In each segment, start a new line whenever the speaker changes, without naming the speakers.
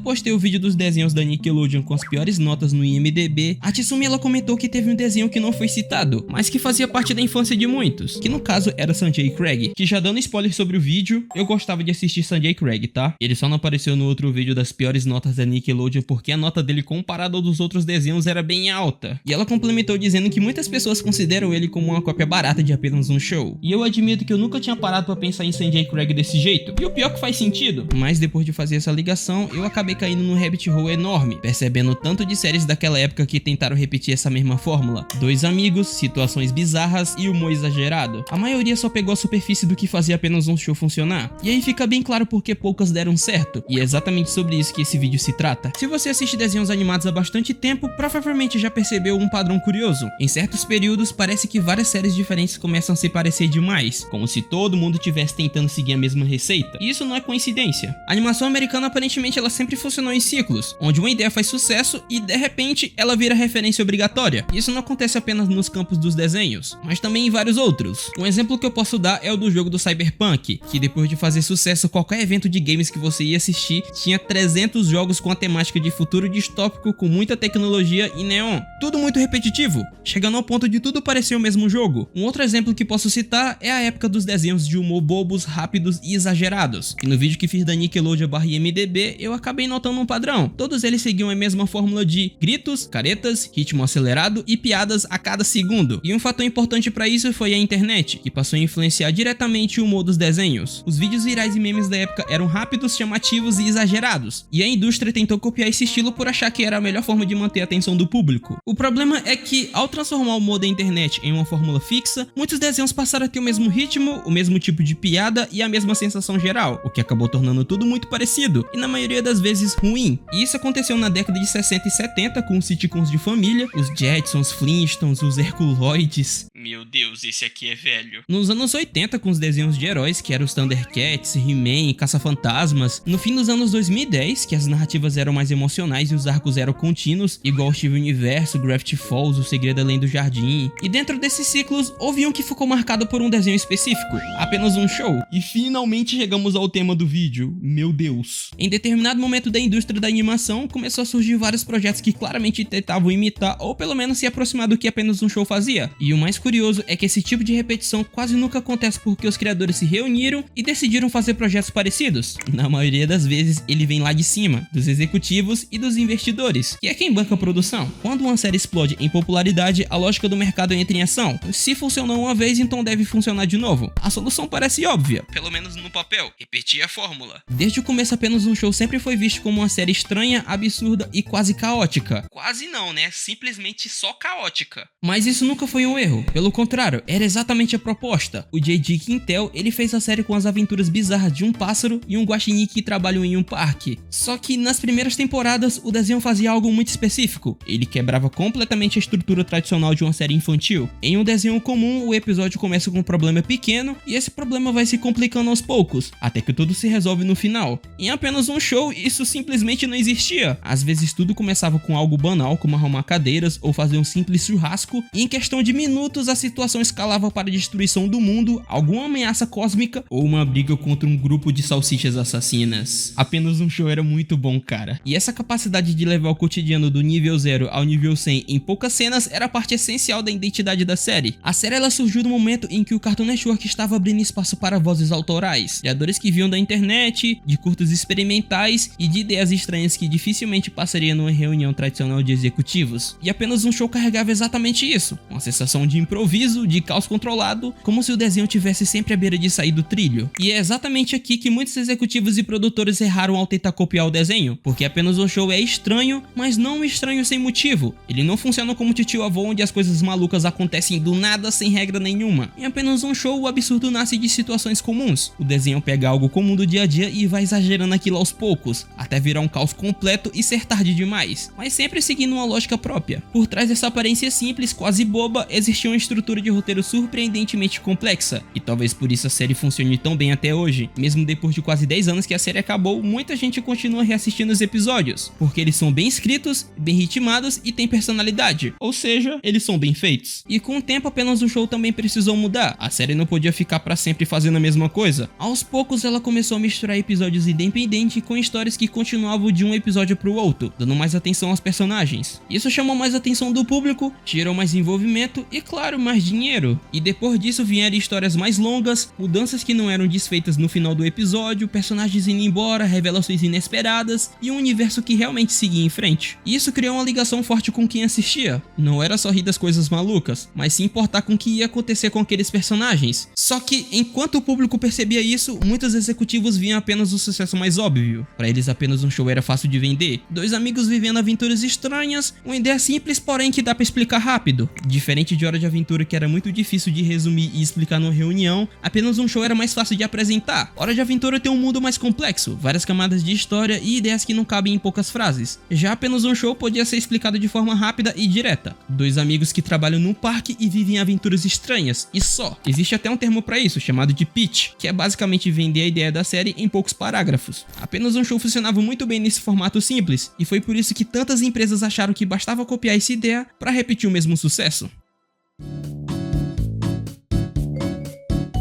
postei o vídeo dos desenhos da Nickelodeon com as piores notas no IMDb, a Tsumi ela comentou que teve um desenho que não foi citado, mas que fazia parte da infância de muitos, que no caso era Sanjay Craig, que já dando spoiler sobre o vídeo, eu gostava de assistir Sanjay Craig, tá? Ele só não apareceu no outro vídeo das piores notas da Nickelodeon porque a nota dele comparado ao dos outros desenhos era bem alta. E ela complementou dizendo que muitas pessoas consideram ele como uma cópia barata de apenas um show. E eu admito que eu nunca tinha parado pra pensar em Sanjay Craig desse jeito, e o pior que faz sentido, mas depois de fazer essa ligação, eu acabei caindo num rabbit hole enorme, percebendo o tanto de séries daquela época que tentaram repetir essa mesma fórmula. Dois amigos, situações bizarras e humor exagerado. A maioria só pegou a superfície do que fazia apenas um show funcionar. E aí fica bem claro porque poucas deram certo, e é exatamente sobre isso que esse vídeo se trata. Se você assiste desenhos animados há bastante tempo, provavelmente já percebeu um padrão curioso. Em certos períodos, parece que várias séries diferentes começam a se parecer demais, como se todo mundo estivesse tentando seguir a mesma receita. E isso não é coincidência. A animação americana aparentemente ela sempre funcionou em ciclos, onde uma ideia faz sucesso e de repente ela vira referência obrigatória. Isso não acontece apenas nos campos dos desenhos, mas também em vários outros. Um exemplo que eu posso dar é o do jogo do Cyberpunk, que depois de fazer sucesso qualquer evento de games que você ia assistir, tinha 300 jogos com a temática de futuro distópico com muita tecnologia e neon. Tudo muito repetitivo, chegando ao ponto de tudo parecer o mesmo jogo. Um outro exemplo que posso citar é a época dos desenhos de humor bobos, rápidos e exagerados. E no vídeo que fiz da Nickelodeon/IMDb, eu acabei notando um padrão. Todos eles seguiam a mesma fórmula de gritos, caretas, ritmo acelerado e piadas a cada segundo. E um fator importante para isso foi a internet, que passou a influenciar diretamente o humor dos desenhos. Os vídeos virais e memes da época eram rápidos, chamativos e exagerados, e a indústria tentou copiar esse estilo por achar que era a melhor forma de manter a atenção do público. O problema é que, ao transformar o humor da internet em uma fórmula fixa, muitos desenhos passaram a ter o mesmo ritmo, o mesmo tipo de piada e a mesma sensação geral, o que acabou tornando tudo muito parecido, e na maioria das vezes ruim. E isso aconteceu na década de 60 e 70 com os sitcoms de família, os Jetsons, Flintstones, os Herculoides. Meu Deus, esse aqui é velho. Nos anos 80 com os desenhos de heróis, que eram os Thundercats, He-Man, Caça-Fantasmas. No fim dos anos 2010, que as narrativas eram mais emocionais e os arcos eram contínuos, igual Steven Universo, Gravity Falls, O Segredo Além do Jardim. E dentro desses ciclos, houve um que ficou marcado por um desenho específico, apenas um show. E finalmente chegamos ao tema do vídeo, meu Deus. Em determinado momento da indústria da animação, começou a surgir vários projetos que claramente tentavam imitar ou pelo menos se aproximar do que apenas um show fazia. E o mais curioso é que esse tipo de repetição quase nunca acontece porque os criadores se reuniram e decidiram fazer projetos parecidos. Na maioria das vezes, ele vem lá de cima, dos executivos e dos investidores, que é quem banca a produção. Quando uma série explode em popularidade, a lógica do mercado entra em ação. Se funcionou uma vez, então deve funcionar de novo. A solução parece óbvia, pelo menos no papel, repetir a fórmula. Desde o começo, apenas um show sempre foi visto como uma série estranha, absurda e quase caótica. Quase não, né? Simplesmente só caótica. Mas isso nunca foi um erro, pelo contrário, era exatamente a proposta. O J.D. Quintel, ele fez a série com as aventuras bizarras de um pássaro e um guaxinim que trabalham em um parque. Só que nas primeiras temporadas, o desenho fazia algo muito específico. Ele quebrava completamente a estrutura tradicional de uma série infantil. Em um desenho comum, o episódio começa com um problema pequeno e esse problema vai se complicando aos poucos, até que tudo se resolve no final. Em apenas um show, isso simplesmente não existia. Às vezes tudo começava com algo banal, como arrumar cadeiras ou fazer um simples churrasco, e em questão de minutos a situação escalava para a destruição do mundo, alguma ameaça cósmica ou uma briga contra um grupo de salsichas assassinas. Apenas um show era muito bom, cara. E essa capacidade de levar o cotidiano do nível 0 ao nível 100 em poucas cenas era parte essencial da identidade da série. A série ela surgiu no momento em que o Cartoon Network estava abrindo espaço para vozes autorais, criadores que vinham da internet, de curtas experimentais e de ideias estranhas que dificilmente passariam numa reunião tradicional de executivos. E apenas um show carregava exatamente isso, uma sensação de improviso, de caos controlado, como se o desenho tivesse sempre à beira de sair do trilho. E é exatamente aqui que muitos executivos e produtores erraram ao tentar copiar o desenho, porque apenas um show é estranho, mas não estranho sem motivo. Ele não funciona como Titio Avô, onde as coisas malucas acontecem do nada sem regra nenhuma. Em apenas um show, o absurdo nasce de situações comuns. O desenho pega algo comum do dia a dia e vai exagerando aquilo aos poucos, até virar um caos completo e ser tarde demais, mas sempre seguindo uma lógica própria. Por trás dessa aparência simples, quase boba, existia uma estrutura de roteiro surpreendentemente complexa, e talvez por isso a série funcione tão bem até hoje. Mesmo depois de quase 10 anos que a série acabou, muita gente continua reassistindo os episódios, porque eles são bem escritos, bem ritmados e têm personalidade, ou seja, eles são bem feitos. E com o tempo apenas um show também precisou mudar, a série não podia ficar pra sempre fazendo a mesma coisa. Aos poucos ela começou a misturar episódios independentes com histórias que continuavam de um episódio pro outro, dando mais atenção aos personagens. Isso chamou mais atenção do público, gerou mais envolvimento e, claro, mais dinheiro. E depois disso vieram histórias mais longas, mudanças que não eram desfeitas no final do episódio, personagens indo embora, revelações inesperadas e um universo que realmente seguia em frente. E isso criou uma ligação forte com quem assistia. Não era só rir das coisas malucas, mas se importar com o que ia acontecer com aqueles personagens. Só que, enquanto o público percebia isso, muitos executivos viam apenas o sucesso mais óbvio. Para eles apenas um show era fácil de vender. Dois amigos vivendo aventuras estranhas, uma ideia simples, porém que dá pra explicar rápido. Diferente de Hora de Aventura, que era muito difícil de resumir e explicar numa reunião, apenas um show era mais fácil de apresentar. Hora de Aventura tem um mundo mais complexo, várias camadas de história e ideias que não cabem em poucas frases. Já apenas um show podia ser explicado de forma rápida e direta. Dois amigos que trabalham num parque e vivem aventuras estranhas, e só. Existe até um termo pra isso, chamado de pitch, que é basicamente vender a ideia da série em poucos parágrafos. Apenas um show funcionava muito bem nesse formato simples, e foi por isso que tantas empresas acharam que bastava copiar essa ideia para repetir o mesmo sucesso.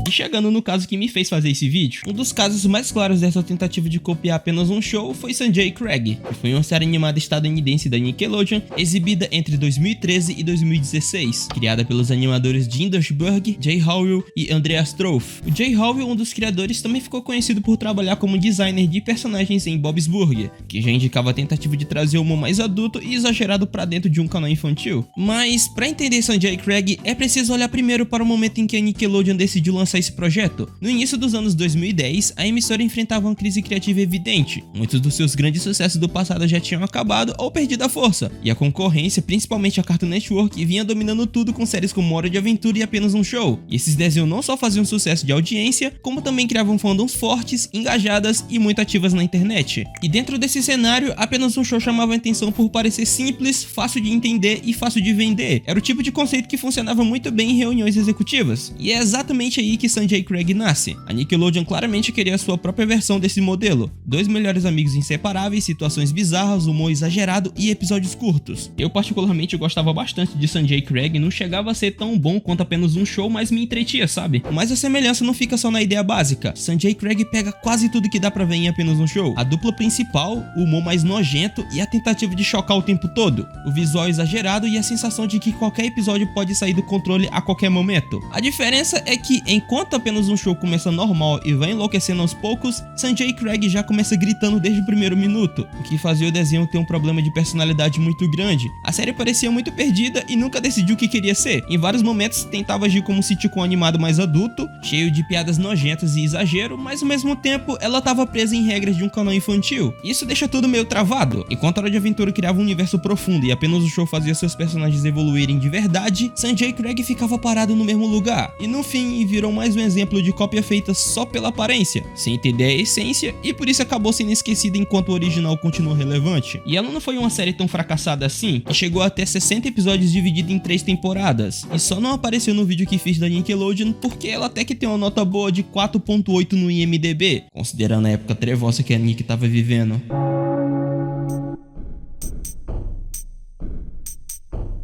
E chegando no caso que me fez fazer esse vídeo, um dos casos mais claros dessa tentativa de copiar apenas um show foi Sanjay Craig, que foi uma série animada estadunidense da Nickelodeon, exibida entre 2013 e 2016, criada pelos animadores Jim Dushburg, Jay Howell e Andreas Troth. O Jay Howell, um dos criadores, também ficou conhecido por trabalhar como designer de personagens em Bob's Burger, que já indicava a tentativa de trazer o humor mais adulto e exagerado para dentro de um canal infantil. Mas, para entender Sanjay Craig, é preciso olhar primeiro para o momento em que a Nickelodeon decidiu lançar esse projeto. No início dos anos 2010, a emissora enfrentava uma crise criativa evidente. Muitos dos seus grandes sucessos do passado já tinham acabado ou perdido a força, e a concorrência, principalmente a Cartoon Network, vinha dominando tudo com séries como Hora de Aventura e Apenas um Show. E esses desenhos não só faziam sucesso de audiência, como também criavam fandoms fortes, engajadas e muito ativas na internet. E dentro desse cenário, Apenas um Show chamava a atenção por parecer simples, fácil de entender e fácil de vender. Era o tipo de conceito que funcionava muito bem em reuniões executivas. E é exatamente aí que Sanjay Craig nasce. A Nickelodeon claramente queria a sua própria versão desse modelo. Dois melhores amigos inseparáveis, situações bizarras, humor exagerado e episódios curtos. Eu particularmente gostava bastante de Sanjay Craig, não chegava a ser tão bom quanto Apenas um Show, mas me entretia, sabe? Mas a semelhança não fica só na ideia básica. Sanjay Craig pega quase tudo que dá pra ver em Apenas um Show. A dupla principal, o humor mais nojento e a tentativa de chocar o tempo todo. O visual exagerado e a sensação de que qualquer episódio pode sair do controle a qualquer momento. A diferença é que, enquanto Apenas um Show começa normal e vai enlouquecendo aos poucos, Sanjay Craig já começa gritando desde o primeiro minuto, o que fazia o desenho ter um problema de personalidade muito grande. A série parecia muito perdida e nunca decidiu o que queria ser. Em vários momentos tentava agir como um sitcom animado mais adulto, cheio de piadas nojentas e exagero, mas ao mesmo tempo ela estava presa em regras de um canal infantil. Isso deixa tudo meio travado. Enquanto a Hora de Aventura criava um universo profundo e Apenas um Show fazia seus personagens evoluírem de verdade, Sanjay Craig ficava parado no mesmo lugar. E no fim virou mais um exemplo de cópia feita só pela aparência, sem entender a essência, e por isso acabou sendo esquecida enquanto o original continuou relevante. E ela não foi uma série tão fracassada assim, que chegou a ter 60 episódios divididos em 3 temporadas, e só não apareceu no vídeo que fiz da Nickelodeon porque ela até que tem uma nota boa de 4.8 no IMDb, considerando a época trevosa que a Nick tava vivendo.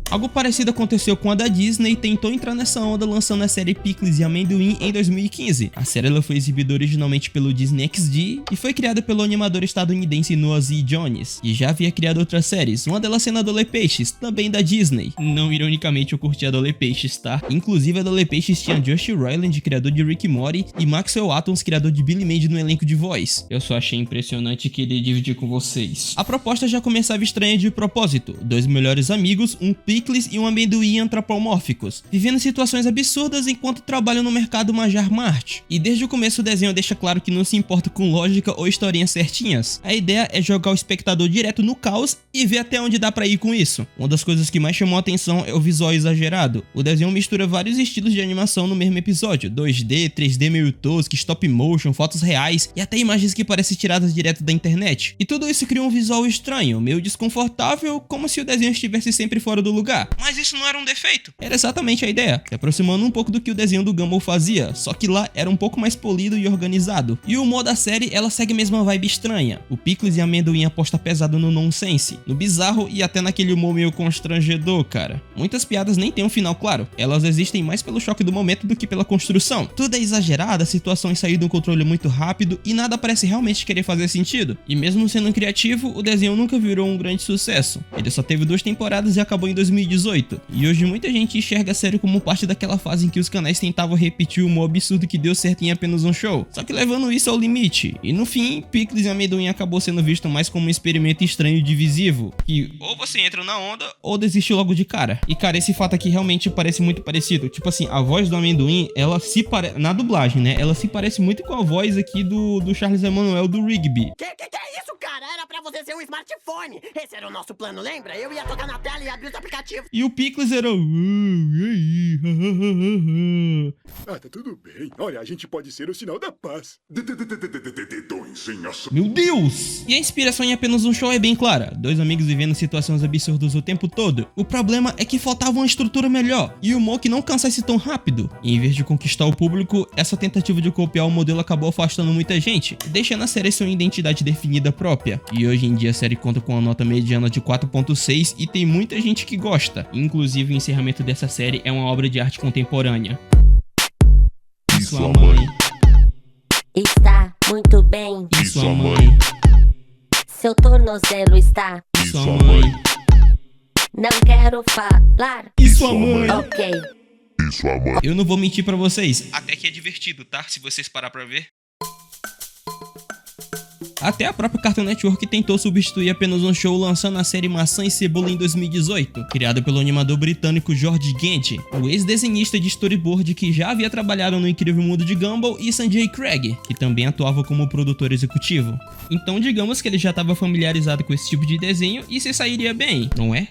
Algo parecido aconteceu com a da Disney e tentou entrar nessa onda lançando a série Pickles e Amendoim em 2015. A série ela foi exibida originalmente pelo Disney XD e foi criada pelo animador estadunidense Noah Z. Jones, que já havia criado outras séries, uma delas sendo a Dolly Peixes, também da Disney. Não ironicamente eu curti a Dolly Peixes, tá? Inclusive a Dolly Peixes tinha Josh Roiland, criador de Rick e Morty, e Maxwell Atoms, criador de Billy Mandy no elenco de voz. Eu só achei impressionante e queria dividir com vocês. A proposta já começava estranha de propósito. Dois melhores amigos, um pickles e um amendoim antropomórficos, vivendo situações absurdas enquanto trabalham no mercado Majar Mart. E desde o começo o desenho deixa claro que não se importa com lógica ou historinhas certinhas. A ideia é jogar o espectador direto no caos e ver até onde dá pra ir com isso. Uma das coisas que mais chamou a atenção é o visual exagerado. O desenho mistura vários estilos de animação no mesmo episódio: 2D, 3D meio tosco, stop motion, fotos reais e até imagens que parecem tiradas direto da internet. E tudo isso cria um visual estranho, meio desconfortável, como se o desenho estivesse sempre fora do lugar. lugar. Mas isso não era um defeito. Era exatamente a ideia, se aproximando um pouco do que o desenho do Gumball fazia, só que lá era um pouco mais polido e organizado. E o humor da série, ela segue a mesma vibe estranha. O Pickles e Amendoim aposta pesado no nonsense, no bizarro e até naquele humor meio constrangedor, cara. Muitas piadas nem tem um final claro, elas existem mais pelo choque do momento do que pela construção. Tudo é exagerado, as situações saem do controle muito rápido e nada parece realmente querer fazer sentido. E mesmo sendo criativo, o desenho nunca virou um grande sucesso. Ele só teve 2 temporadas e acabou em 2018. E hoje muita gente enxerga a série como parte daquela fase em que os canais tentavam repetir o humor absurdo que deu certo em apenas um show, só que levando isso ao limite. E no fim, Pickles e Amendoim acabou sendo visto mais como um experimento estranho e divisivo, que ou você entra na onda ou desiste logo de cara. E cara, esse fato aqui realmente parece muito parecido. Tipo assim, a voz do Amendoim, ela se parece, na dublagem, né? Ela se parece muito com a voz aqui do Charles Emanuel do Rigby.
Que é isso, cara? Era pra você ser um smartphone. Esse era o nosso plano, lembra? Eu ia tocar na tela e abrir os aplicativos.
E o Pickles era
Ah, tá tudo bem. Olha, a gente pode ser o sinal da paz.
Meu Deus! E a inspiração em apenas um show é bem clara. 2 amigos vivendo situações absurdas o tempo todo. O problema é que faltava uma estrutura melhor e humor que não cansasse tão rápido. E em vez de conquistar o público, essa tentativa de copiar o modelo acabou afastando muita gente, deixando a série sua identidade definida própria. E hoje em dia a série conta com uma nota mediana de 4.6 e tem muita gente que gosta. Inclusive o encerramento dessa série é uma obra de arte contemporânea. E sua mãe?
Está muito bem.
E sua mãe?
Seu tornozelo está.
E sua mãe?
Não quero falar.
E sua mãe?
Ok.
Eu não vou mentir pra vocês, até que é divertido, tá? Se vocês parar pra ver. Até a própria Cartoon Network tentou substituir apenas um show lançando a série Maçã e Cebola em 2018, criada pelo animador britânico George Gant, o ex-desenhista de storyboard que já havia trabalhado no Incrível Mundo de Gumball, e Sanjay Craig, que também atuava como produtor executivo. Então digamos que ele já estava familiarizado com esse tipo de desenho e se sairia bem, não é?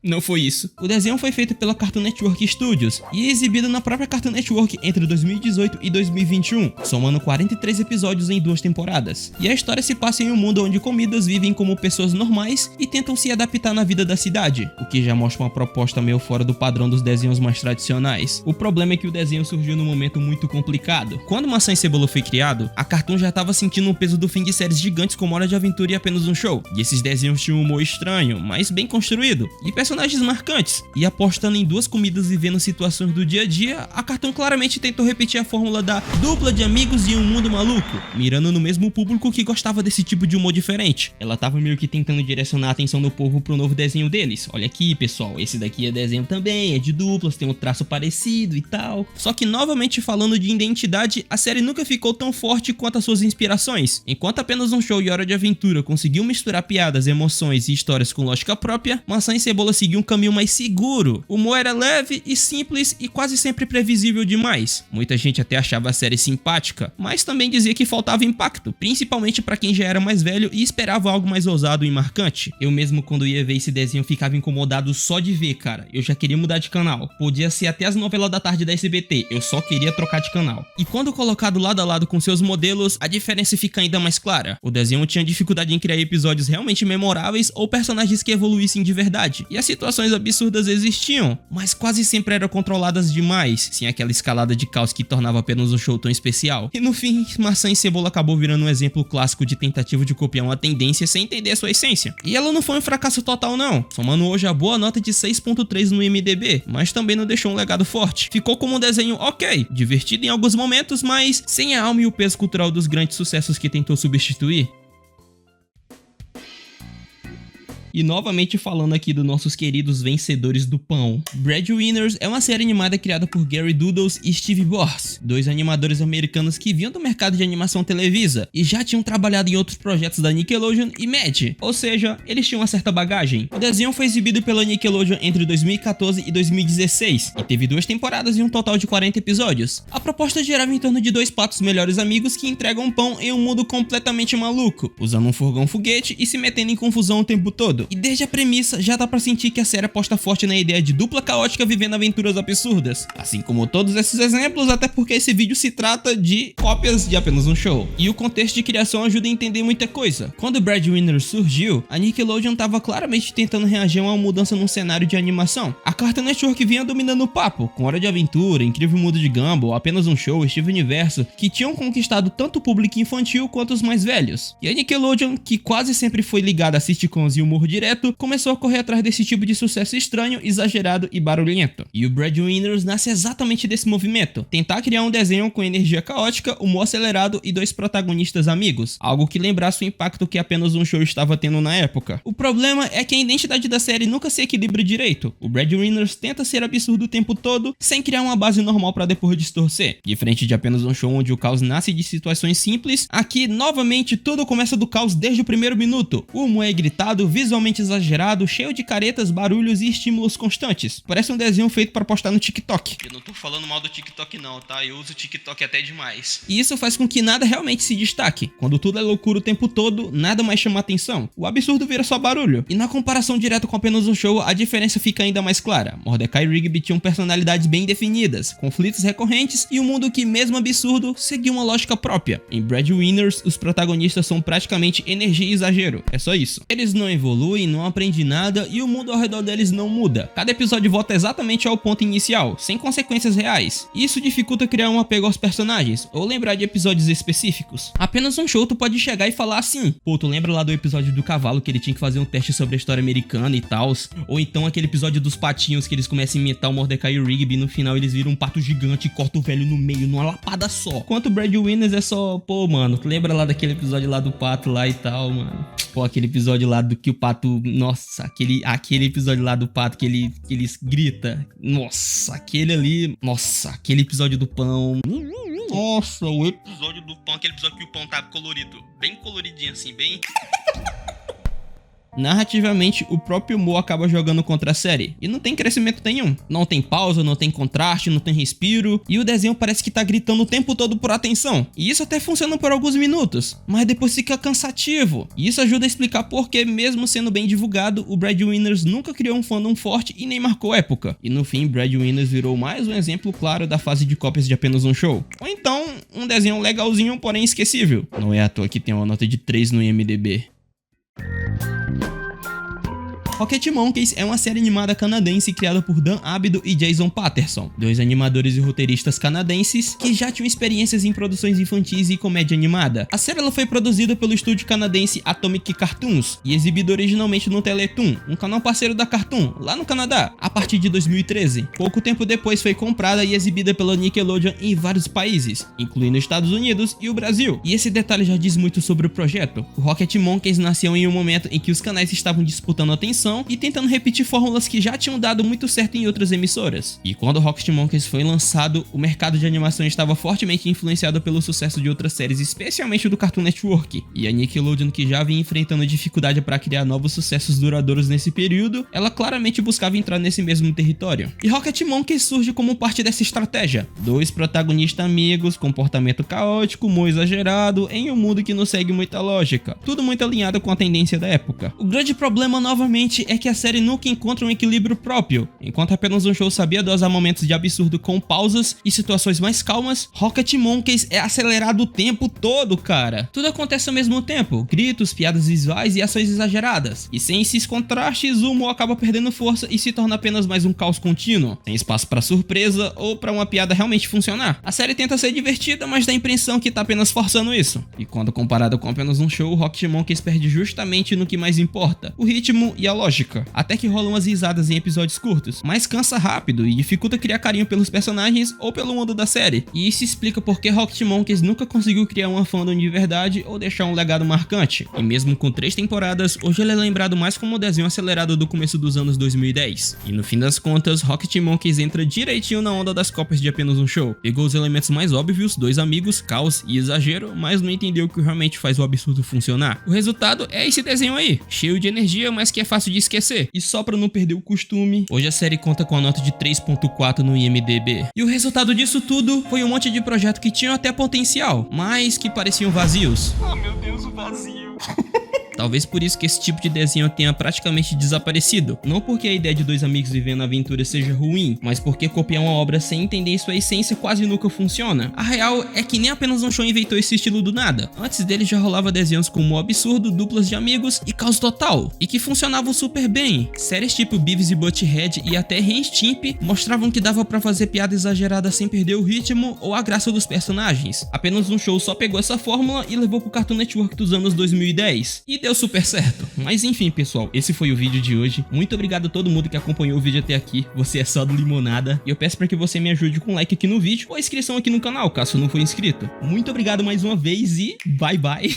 Não foi isso. O desenho foi feito pela Cartoon Network Studios e exibido na própria Cartoon Network entre 2018 e 2021, somando 43 episódios em 2 temporadas. E a história se passa em um mundo onde comidas vivem como pessoas normais e tentam se adaptar na vida da cidade, o que já mostra uma proposta meio fora do padrão dos desenhos mais tradicionais. O problema é que o desenho surgiu num momento muito complicado. Quando Maçã e Cebola foi criado, a Cartoon já estava sentindo o peso do fim de séries gigantes como Hora de Aventura e Apenas um Show, e esses desenhos tinham um humor estranho, mas bem construído, e personagens marcantes, e apostando em 2 comidas e vendo situações do dia a dia, a Cartoon claramente tentou repetir a fórmula da dupla de amigos e um mundo maluco, mirando no mesmo público que gostava desse tipo de humor diferente. Ela tava meio que tentando direcionar a atenção do povo pro novo desenho deles. Olha aqui, pessoal, esse daqui é desenho também, é de duplas, tem um traço parecido e tal. Só que novamente falando de identidade, a série nunca ficou tão forte quanto as suas inspirações. Enquanto Apenas um Show e Hora de Aventura conseguiu misturar piadas, emoções e histórias com lógica própria, Maçã e Cebola seguiu um caminho mais seguro. O humor era leve e simples e quase sempre previsível demais. Muita gente até achava a série simpática, mas também dizia que faltava impacto, principalmente pra quem já era mais velho e esperava algo mais ousado e marcante. Eu mesmo, quando ia ver esse desenho, ficava incomodado só de ver, cara. Eu já queria mudar de canal. Podia ser até as novelas da tarde da SBT, eu só queria trocar de canal. E quando colocado lado a lado com seus modelos, a diferença fica ainda mais clara. O desenho tinha dificuldade em criar episódios realmente memoráveis ou personagens que evoluíssem de verdade. E as situações absurdas existiam, mas quase sempre eram controladas demais, sem aquela escalada de caos que tornava apenas um show tão especial. E no fim, Maçã e Cebola acabou virando um exemplo clássico de tentativa de copiar uma tendência sem entender a sua essência. E ela não foi um fracasso total não, somando hoje a boa nota de 6.3 no IMDb, mas também não deixou um legado forte. Ficou como um desenho ok, divertido em alguns momentos, mas sem a alma e o peso cultural dos grandes sucessos que tentou substituir. E novamente falando aqui dos nossos queridos vencedores do pão. Breadwinners é uma série animada criada por Gary Doodles e Steve Boss, 2 animadores americanos que vinham do mercado de animação televisa e já tinham trabalhado em outros projetos da Nickelodeon e Mad, ou seja, eles tinham uma certa bagagem. O desenho foi exibido pela Nickelodeon entre 2014 e 2016 e teve 2 temporadas e um total de 40 episódios. A proposta girava em torno de 2 patos melhores amigos que entregam pão em um mundo completamente maluco, usando um furgão foguete e se metendo em confusão o tempo todo. exagerado. E desde a premissa já dá pra sentir que a série aposta forte na ideia de dupla caótica vivendo aventuras absurdas. Assim como todos esses exemplos, até porque esse vídeo se trata de cópias de Apenas um Show. E o contexto de criação ajuda a entender muita coisa. Quando Breadwinners surgiu, a Nickelodeon tava claramente tentando reagir a uma mudança no cenário de animação. A Cartoon Network vinha dominando o papo, com Hora de Aventura, Incrível Mundo de Gumball, Apenas um Show, Steven Universo, que tinham conquistado tanto o público infantil quanto os mais velhos. E a Nickelodeon, que quase sempre foi ligada a sitcoms e humor direto, começou a correr atrás desse tipo de sucesso estranho, exagerado e barulhento. E o Breadwinners nasce exatamente desse movimento, tentar criar um desenho com energia caótica, humor acelerado e dois protagonistas amigos, algo que lembrasse o impacto que Apenas um Show estava tendo na época. O problema é que a identidade da série nunca se equilibra direito. O Breadwinners tenta ser absurdo o tempo todo, sem criar uma base normal para depois distorcer. Diferente de Apenas um Show onde o caos nasce de situações simples, aqui novamente tudo começa do caos desde o primeiro minuto. O humor é gritado, visualmente exagerado, cheio de caretas, barulhos e estímulos constantes. Parece um desenho feito para postar no TikTok. Eu não tô falando mal do TikTok não, tá? Eu uso o TikTok até demais. E isso faz com que nada realmente se destaque. Quando tudo é loucura o tempo todo, nada mais chama atenção. O absurdo vira só barulho. E na comparação direta com Apenas um Show, a diferença fica ainda mais clara. Mordecai e Rigby tinham personalidades bem definidas, conflitos recorrentes e um mundo que, mesmo absurdo, seguia uma lógica própria. Em Breadwinners, os protagonistas são praticamente energia e exagero. É só isso. Eles não evoluem, não aprendem nada e o mundo ao redor deles não muda. Cada episódio volta exatamente ao ponto inicial, sem consequências reais. Isso dificulta criar um apego aos personagens, ou lembrar de episódios específicos. Apenas um Show tu pode chegar e falar assim: pô, tu lembra lá do episódio do cavalo que ele tinha que fazer um teste sobre a história americana e tal? Ou então aquele episódio dos patinhos que eles começam a imitar o Mordecai e o Rigby e no final eles viram um pato gigante e cortam o velho no meio, numa lapada só. Quanto Breadwinners é só, pô, mano, tu lembra lá daquele episódio lá do pato lá e tal, mano? Pô, aquele episódio lá do que o pato, nossa, aquele episódio lá do pato que ele grita, nossa, aquele ali, nossa, aquele episódio do pão. Nossa, o episódio do pão, aquele episódio que o pão tá colorido, bem coloridinho assim, bem... Narrativamente, o próprio humor acaba jogando contra a série, e não tem crescimento nenhum. Não tem pausa, não tem contraste, não tem respiro, e o desenho parece que tá gritando o tempo todo por atenção. E isso até funciona por alguns minutos, mas depois fica cansativo. E isso ajuda a explicar porque, mesmo sendo bem divulgado, o Breadwinners nunca criou um fandom forte e nem marcou época. E no fim, Breadwinners virou mais um exemplo claro da fase de cópias de Apenas um Show. Ou então, um desenho legalzinho, porém esquecível. Não é à toa que tem uma nota de 3 no IMDb. Rocket Monkeys é uma série animada canadense criada por Dan Abdo e Jason Patterson, dois animadores e roteiristas canadenses que já tinham experiências em produções infantis e comédia animada. A série ela foi produzida pelo estúdio canadense Atomic Cartoons e exibida originalmente no Teletoon, um canal parceiro da Cartoon, lá no Canadá, a partir de 2013. Pouco tempo depois foi comprada e exibida pela Nickelodeon em vários países, incluindo os Estados Unidos e o Brasil. E esse detalhe já diz muito sobre o projeto. O Rocket Monkeys nasceu em um momento em que os canais estavam disputando atenção e tentando repetir fórmulas que já tinham dado muito certo em outras emissoras. E quando Rocket Monkeys foi lançado, o mercado de animação estava fortemente influenciado pelo sucesso de outras séries, especialmente do Cartoon Network. E a Nickelodeon, que já vinha enfrentando dificuldade para criar novos sucessos duradouros nesse período, ela claramente buscava entrar nesse mesmo território. E Rocket Monkeys surge como parte dessa estratégia. Dois protagonistas amigos, comportamento caótico, humor exagerado, em um mundo que não segue muita lógica. Tudo muito alinhado com a tendência da época. O grande problema, novamente, é que a série nunca encontra um equilíbrio próprio. Enquanto Apenas um Show sabia dosar momentos de absurdo com pausas e situações mais calmas, Rocket Monkeys é acelerado o tempo todo, cara. Tudo acontece ao mesmo tempo, gritos, piadas visuais e ações exageradas. E sem esses contrastes, o humor acaba perdendo força e se torna apenas mais um caos contínuo, sem espaço pra surpresa ou pra uma piada realmente funcionar. A série tenta ser divertida, mas dá a impressão que tá apenas forçando isso. E quando comparado com Apenas um Show, Rocket Monkeys perde justamente no que mais importa, o ritmo e a lógica. Até que rolam umas risadas em episódios curtos, mas cansa rápido e dificulta criar carinho pelos personagens ou pelo mundo da série. E isso explica porque Rocket Monkeys nunca conseguiu criar uma fandom de verdade ou deixar um legado marcante. E mesmo com 3 temporadas, hoje ele é lembrado mais como o desenho acelerado do começo dos anos 2010. E no fim das contas, Rocket Monkeys entra direitinho na onda das cópias de Apenas um Show. Pegou os elementos mais óbvios, dois amigos, caos e exagero, mas não entendeu o que realmente faz o absurdo funcionar. O resultado é esse desenho aí, cheio de energia, mas que é fácil de esquecer. E só pra não perder o costume, hoje a série conta com a nota de 3.4 no IMDb. E o resultado disso tudo foi um monte de projeto que tinham até potencial, mas que pareciam vazios. Oh meu Deus, o vazio. Talvez por isso que esse tipo de desenho tenha praticamente desaparecido. Não porque a ideia de dois amigos vivendo aventuras seja ruim, mas porque copiar uma obra sem entender sua essência quase nunca funciona. A real é que nem apenas um show inventou esse estilo do nada. Antes dele já rolava desenhos como Absurdo, Duplas de Amigos e Caos Total, e que funcionavam super bem. Séries tipo Beavis e Butthead e até Ren Stimpy mostravam que dava pra fazer piada exagerada sem perder o ritmo ou a graça dos personagens. Apenas um show só pegou essa fórmula e levou pro Cartoon Network dos anos 2010. E deu super certo. Mas enfim, pessoal, esse foi o vídeo de hoje. Muito obrigado a todo mundo que acompanhou o vídeo até aqui. Você é só do limonada. E eu peço pra que você me ajude com um like aqui no vídeo ou a inscrição aqui no canal, caso não for inscrito. Muito obrigado mais uma vez e bye bye.